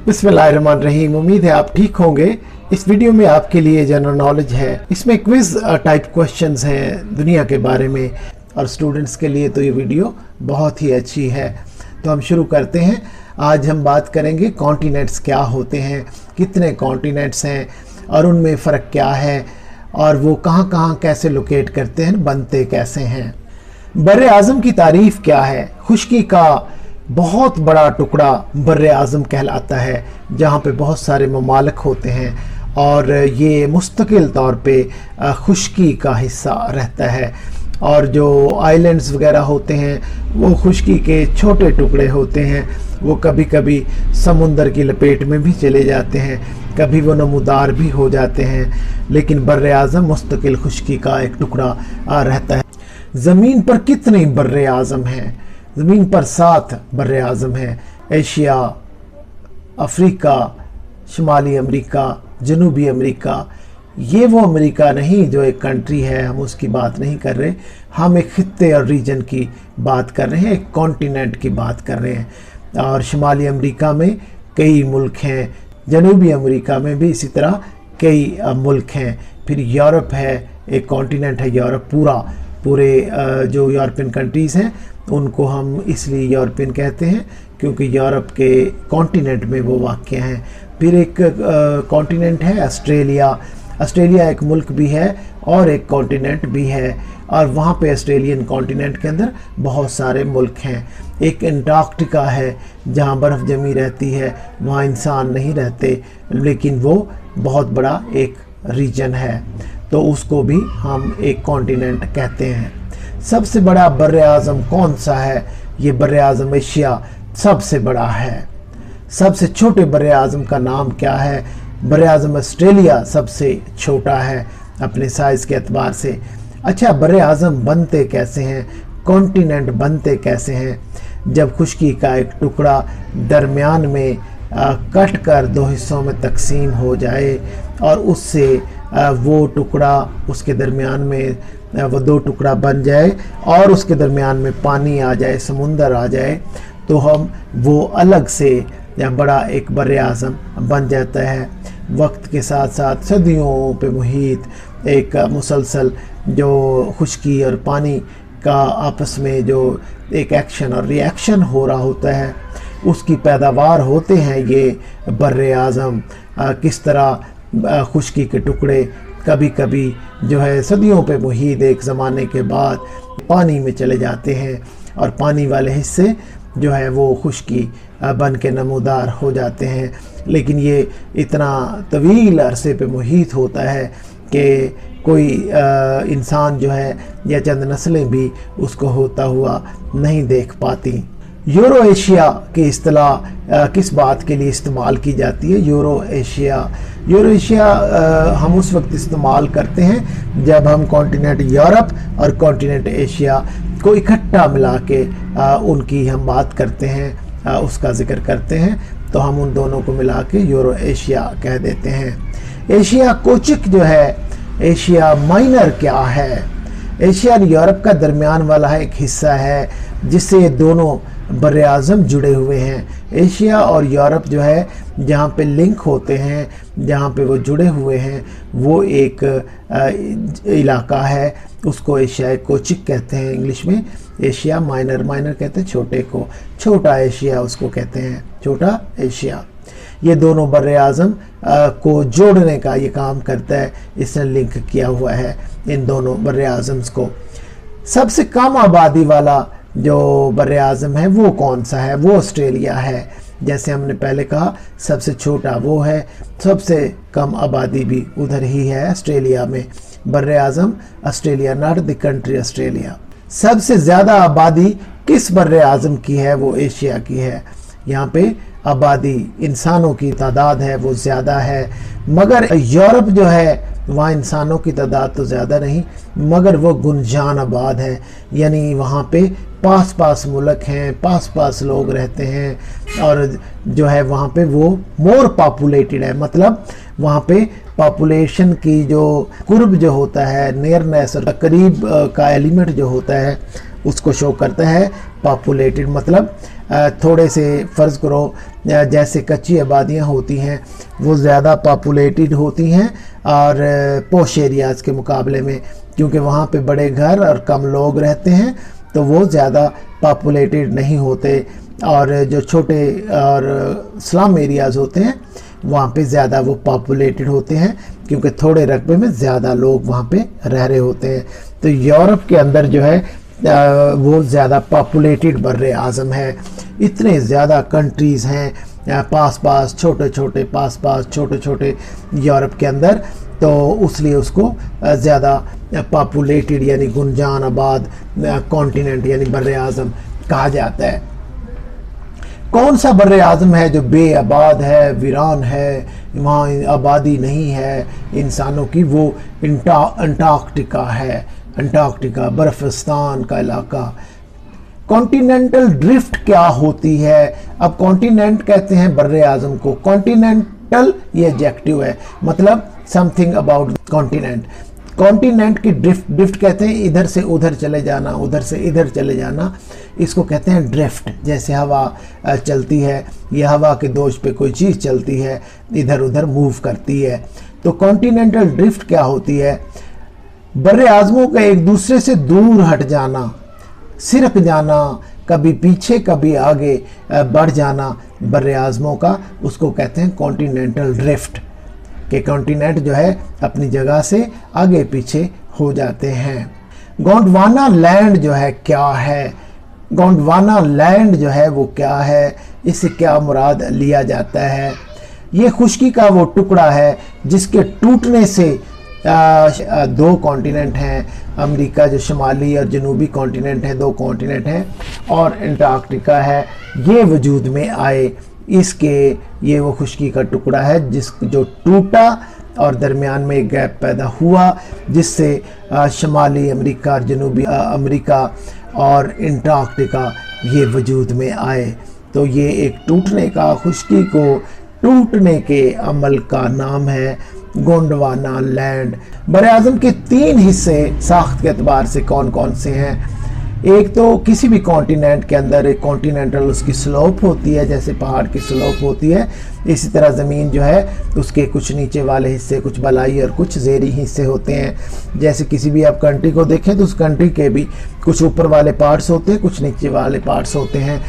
बिस्मिल्लाहिर्रहमानिर्रहीम। उम्मीद है आप ठीक होंगे। इस वीडियो में आपके लिए जनरल नॉलेज है। इसमें क्विज टाइप क्वेश्चंस हैं दुनिया के बारे में, और स्टूडेंट्स के लिए तो ये वीडियो बहुत ही अच्छी है। तो हम शुरू करते हैं। आज हम बात करेंगे कॉन्टिनेंट्स क्या होते हैं, कितने कॉन्टिनेंट्स हैं और उनमें फ़र्क क्या है, और वो कहाँ कहाँ कैसे लोकेट करते हैं, बनते कैसे हैं। बर्रे आज़म की तारीफ़ क्या है। खुश्की का बहुत बड़ा टुकड़ा बर्रे आज़म कहलाता है, जहाँ पे बहुत सारे ममालिक होते हैं और ये मुस्तकिल तौर पे खुश्की का हिस्सा रहता है। और जो आइलैंड्स वगैरह होते हैं वो खुश्की के छोटे टुकड़े होते हैं। वो कभी कभी समुंदर की लपेट में भी चले जाते हैं, कभी वो नमूदार भी हो जाते हैं, लेकिन बर्रे आज़म मुस्तकिल खुश्की का एक टुकड़ा रहता है। ज़मीन पर कितने बर्रे आज़म हैं? ज़मीन पर 7 बर्रे आज़म हैं। एशिया, अफ्रीका, शुमाली अमेरिका, जनूबी अमेरिका। ये वो अमेरिका नहीं जो एक कंट्री है, हम उसकी बात नहीं कर रहे। हम एक खित्ते और रीजन की बात कर रहे हैं, एक कॉन्टिनेंट की बात कर रहे हैं। और शुमाली अमेरिका में कई मुल्क हैं, जनूबी अमेरिका में भी इसी तरह कई मुल्क हैं। फिर यूरोप है, एक कॉन्टिनेंट है यूरोप। पूरे जो यूरोपियन कंट्रीज़ हैं उनको हम इसलिए यूरोपियन कहते हैं क्योंकि यूरोप के कॉन्टिनेंट में वो वाक़ हैं। फिर एक कॉन्टिनेंट है ऑस्ट्रेलिया। ऑस्ट्रेलिया एक मुल्क भी है और एक कॉन्टिनेंट भी है, और वहाँ पे ऑस्ट्रेलियन कॉन्टिनेंट के अंदर बहुत सारे मुल्क हैं। एक अंटार्कटिका है जहाँ बर्फ़ जमी रहती है, वहाँ इंसान नहीं रहते, लेकिन वो बहुत बड़ा एक रीजन है, तो उसको भी हम एक कॉन्टिनेंट कहते हैं। सबसे बड़ा बर्रे आज़म कौन सा है? ये बर्रे आज़म एशिया सबसे बड़ा है। सबसे छोटे बर्रे आज़म का नाम क्या है? बर्रे आज़म ऑस्ट्रेलिया सबसे छोटा है अपने साइज़ के एतबार से। अच्छा, बर्रे आज़म बनते कैसे हैं, कॉन्टिनेंट बनते कैसे हैं? जब खुश्की का एक टुकड़ा दरमियान में कट कर 2 हिस्सों में तकसीम हो जाए और उससे वो टुकड़ा उसके दरमियान में वो 2 टुकड़ा बन जाए और उसके दरमियान में पानी आ जाए, समुंदर आ जाए, तो हम वो अलग से बड़ा एक बर्रे आज़म बन जाता है। वक्त के साथ साथ सदियों पे मुहित एक मुसलसल जो खुश्की और पानी का आपस में जो एक एक्शन और रिएक्शन हो रहा होता है, उसकी पैदावार होते हैं ये बर्रे आज़म। किस तरह खुश्की के टुकड़े कभी कभी जो है सदियों पे मुहित एक ज़माने के बाद पानी में चले जाते हैं, और पानी वाले हिस्से जो है वो खुश्की बन के नमूदार हो जाते हैं। लेकिन ये इतना तवील अरसे पे मुहित होता है कि कोई इंसान जो है या चंद नस्लें भी उसको होता हुआ नहीं देख पाती। यूरो एशिया की इस्तिलाह किस बात के लिए इस्तेमाल की जाती है? यूरो एशिया हम उस वक्त इस्तेमाल करते हैं जब हम कॉन्टिनेंट यूरोप और कॉन्टिनेंट एशिया को इकट्ठा मिला के उनकी हम बात करते हैं, उसका जिक्र करते हैं, तो हम उन दोनों को मिला के यूरो एशिया कह देते हैं। एशिया कोचिक जो है, एशिया माइनर क्या है? एशिया और यूरोप का दरमियान वाला एक हिस्सा है जिससे ये दोनों बर्रे आज़म जुड़े हुए हैं। एशिया और यूरोप जो है जहाँ पे लिंक होते हैं, जहाँ पे वो जुड़े हुए हैं, वो एक इलाका है, उसको एशिया कोचिक कहते हैं इंग्लिश में। एशिया माइनर कहते हैं छोटे को, छोटा एशिया उसको कहते हैं, छोटा एशिया। ये दोनों बर्रे आज़म को जोड़ने का ये काम करता है, इसने लिंक किया हुआ है इन दोनों बर्रे आज़म्स को। सबसे कम आबादी वाला जो बर्रे आज़म है वो कौन सा है? वो ऑस्ट्रेलिया है। जैसे हमने पहले कहा सबसे छोटा वो है, सबसे कम आबादी भी उधर ही है ऑस्ट्रेलिया में। बर्रे आज़म Australia, not the country Australia. सबसे ज़्यादा आबादी किस बर्रे आज़म की है? वो एशिया की है। यहाँ पे आबादी इंसानों की तादाद है वो ज़्यादा है, मगर यूरोप जो है वहाँ इंसानों की तादाद तो ज़्यादा नहीं, मगर वो गुंजान आबाद है, यानी वहाँ पे पास मुल्क हैं, पास लोग रहते हैं, और जो है वहाँ पे वो मोर पॉपुलेटेड है। मतलब वहाँ पे पॉपुलेशन की जो कुर्ब जो होता है, नियरनेस और करीब का एलिमेंट जो होता है उसको शो करता है पॉपुलेटेड। मतलब थोड़े से फ़र्ज़ करो जैसे कच्ची आबादियाँ होती हैं वो ज़्यादा पॉपुलेटेड होती हैं और पोश एरियाज़ के मुकाबले में, क्योंकि वहाँ पे बड़े घर और कम लोग रहते हैं तो वो ज़्यादा पॉपुलेटेड नहीं होते। और जो छोटे और स्लम एरियाज़ होते हैं वहाँ पे ज़्यादा वो पॉपुलेटेड होते हैं, क्योंकि थोड़े रकबे में ज़्यादा लोग वहाँ पे रह रहे होते हैं। तो यूरोप के अंदर जो है वो ज़्यादा पॉपुलेटेड बर्रे आज़म है। इतने ज़्यादा कंट्रीज़ हैं पास पास छोटे छोटे यूरोप के अंदर, तो इसलिए उसको ज़्यादा पॉपुलेटेड यानी गुंजान आबाद कॉन्टिनेंट यानी बर्रे आज़म कहा जाता है। कौन सा बर्रे आज़म है जो बेआबाद है, वीरान है, वहाँ आबादी नहीं है इंसानों की? वो अंटार्कटिका है। अंटार्कटिका बर्फिस्तान का इलाका। कॉन्टिनेंटल ड्रिफ्ट क्या होती है? अब कॉन्टिनेंट कहते हैं बर्रे आज़म को। कॉन्टिनेंटल ये एडजेक्टिव है, मतलब समथिंग अबाउट कॉन्टिनेंट। कॉन्टिनेंट की ड्रिफ्ट कहते हैं इधर से उधर चले जाना, उधर से इधर चले जाना, इसको कहते हैं ड्रिफ्ट। जैसे हवा चलती है या हवा के दोष पे कोई चीज़ चलती है, इधर उधर मूव करती है। तो कॉन्टिनेंटल ड्रिफ्ट क्या होती है? बर्रे आज़मों का एक दूसरे से दूर हट जाना, सिरक जाना, कभी पीछे कभी आगे बढ़ जाना बर्रे आज़मों का, उसको कहते हैं कॉन्टिनेंटल ड्रिफ्ट। कि कॉन्टिनेंट जो है अपनी जगह से आगे पीछे हो जाते हैं। गोंडवाना लैंड जो है क्या है? गोंडवाना लैंड जो है वो क्या है? इससे क्या मुराद लिया जाता है? ये खुश्की का वो टुकड़ा है जिसके टूटने से दो कॉन्टिनेंट हैं, अमेरिका जो शुमाली और जनूबी कॉन्टिनेंट है, दो कॉन्टिनेंट हैं, और अंटार्कटिका है, ये वजूद में आए। इसके ये वो खुश्की का टुकड़ा है जो टूटा और दरमियान में एक गैप पैदा हुआ, जिससे शुमाली अमेरिका और जनूबी अमेरिका और अंटार्कटिका ये वजूद में आए। तो ये एक टूटने का, खुश्की को टूटने के अमल का नाम है गोंडवाना लैंड। बर्रे आज़म के 3 हिस्से साख्त के एतबार से कौन कौन से हैं? एक तो किसी भी कॉन्टिनेंट के अंदर एक कॉन्टिनेंटल उसकी स्लोप होती है, जैसे पहाड़ की स्लोप होती है, इसी तरह ज़मीन जो है उसके कुछ नीचे वाले हिस्से, कुछ बलाई और कुछ ज़ेरी हिस्से होते हैं। जैसे किसी भी आप कंट्री को देखें तो उस कंट्री के भी कुछ ऊपर वाले पार्ट्स होते हैं, कुछ नीचे वाले पार्ट्स होते हैं,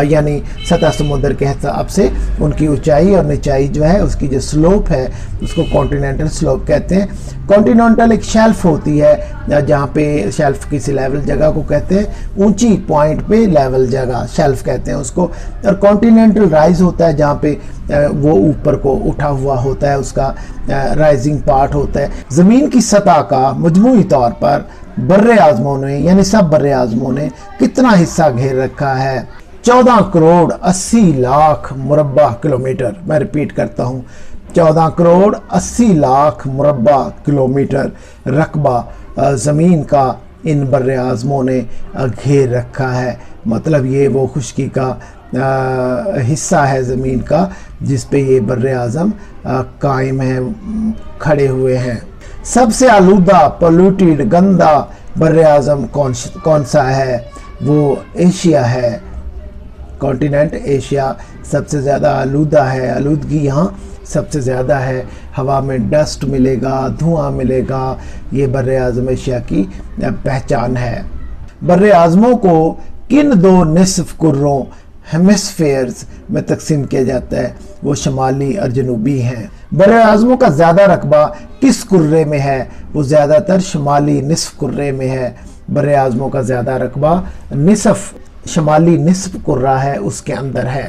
यानी सतह समुद्र के हिसाब से उनकी ऊंचाई और निचाई जो है उसकी जो स्लोप है उसको कॉन्टिनेंटल स्लोप कहते हैं। कॉन्टिनेंटल एक शेल्फ होती है जहाँ पे शेल्फ किसी लेवल जगह को कहते हैं, ऊंची पॉइंट पे लेवल जगह शेल्फ कहते हैं उसको। और कॉन्टिनेंटल राइज होता है जहाँ पे वो ऊपर को उठा हुआ होता है, उसका राइजिंग पार्ट होता है। ज़मीन की सतह का मजमूई तौर पर बर्रे आज़मों ने यानी सब बर्रे आज़मों ने कितना हिस्सा घेर रखा है? 14 करोड़ 80 लाख मुरब्बा किलोमीटर। मैं रिपीट करता हूँ, 14 करोड़ 80 लाख मुरब्बा किलोमीटर रकबा ज़मीन का इन बर्रे आज़मों ने घेर रखा है। मतलब ये वो खुश्की का हिस्सा है ज़मीन का जिस पे ये बर्रे आज़म कायम है, खड़े हुए हैं। सबसे आलूदा, पोल्यूटेड, गंदा बर्रे आज़म कौन सा है? वो एशिया है। कॉन्टिनेंट एशिया सबसे ज़्यादा आलूदा है, आलूदगी यहाँ सबसे ज़्यादा है। हवा में डस्ट मिलेगा, धुआं मिलेगा, ये बर्रे आज़म एशिया की पहचान है। बर्रे आज़मों को किन 2 निस्फ कुर्रों हेमिस्फेयर्स में तकसीम किया जाता है? वो शुमाली और जनूबी हैं। बर्रे आज़मों का ज़्यादा रकबा किस कुर्रे में है? वो ज़्यादातर शुमाली निस्फ कुर्रे में है। बर्रे आज़मों का ज़्यादा रकबा शुमाली निस्फ कुर्रा है, उसके अंदर है।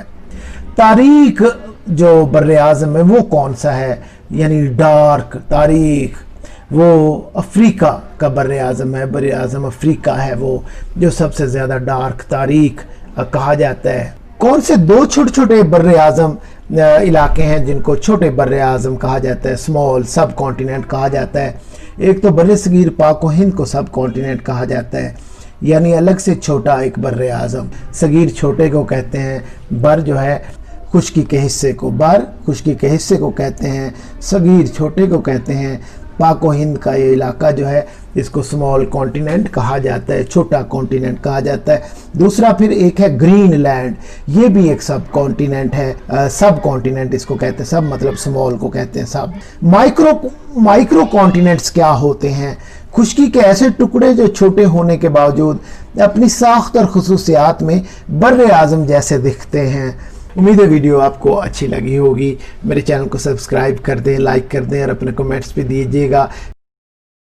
तारीख जो बर्रे आज़म है वो कौन सा है? यानी डार्क तारीख, वो अफ्रीका का बर्रे आज़म है। बर्रे आज़म अफ्रीका है वो जो सबसे ज़्यादा डार्क तारीख कहा जाता है। कौन से 2 छोटे छोटे बर्रे आज़म इलाके हैं जिनको छोटे बर्रे आज़म कहा जाता है, स्मॉल सब कॉन्टिनेंट कहा जाता है? एक तो बर्रे सगीर पाक व हिंद को सब कॉन्टिनेंट कहा जाता है, यानी अलग से छोटा एक बर्रे आज़म। सगीर छोटे को कहते हैं, बर जो है खुश्की के हिस्से को, बर खुश्की के हिस्से को कहते हैं, सगीर छोटे को कहते हैं, पाक व हिंद का ये इलाका जो है इसको स्मॉल कॉन्टिनेंट कहा जाता है, छोटा कॉन्टिनेंट कहा जाता है। दूसरा फिर एक है ग्रीनलैंड, ये भी एक सब कॉन्टिनेंट है, सब कॉन्टिनेंट इसको कहते हैं, सब मतलब स्मॉल को कहते हैं सब। माइक्रो कॉन्टिनेंट्स क्या होते हैं? खुश्की के ऐसे टुकड़े जो छोटे होने के बावजूद अपनी साख्त और खुसूसियात में बर्रे आज़म जैसे दिखते हैं। उम्मीद है वीडियो आपको अच्छी लगी होगी। मेरे चैनल को सब्सक्राइब कर दें, लाइक कर दें और अपने कमेंट्स भी दीजिएगा।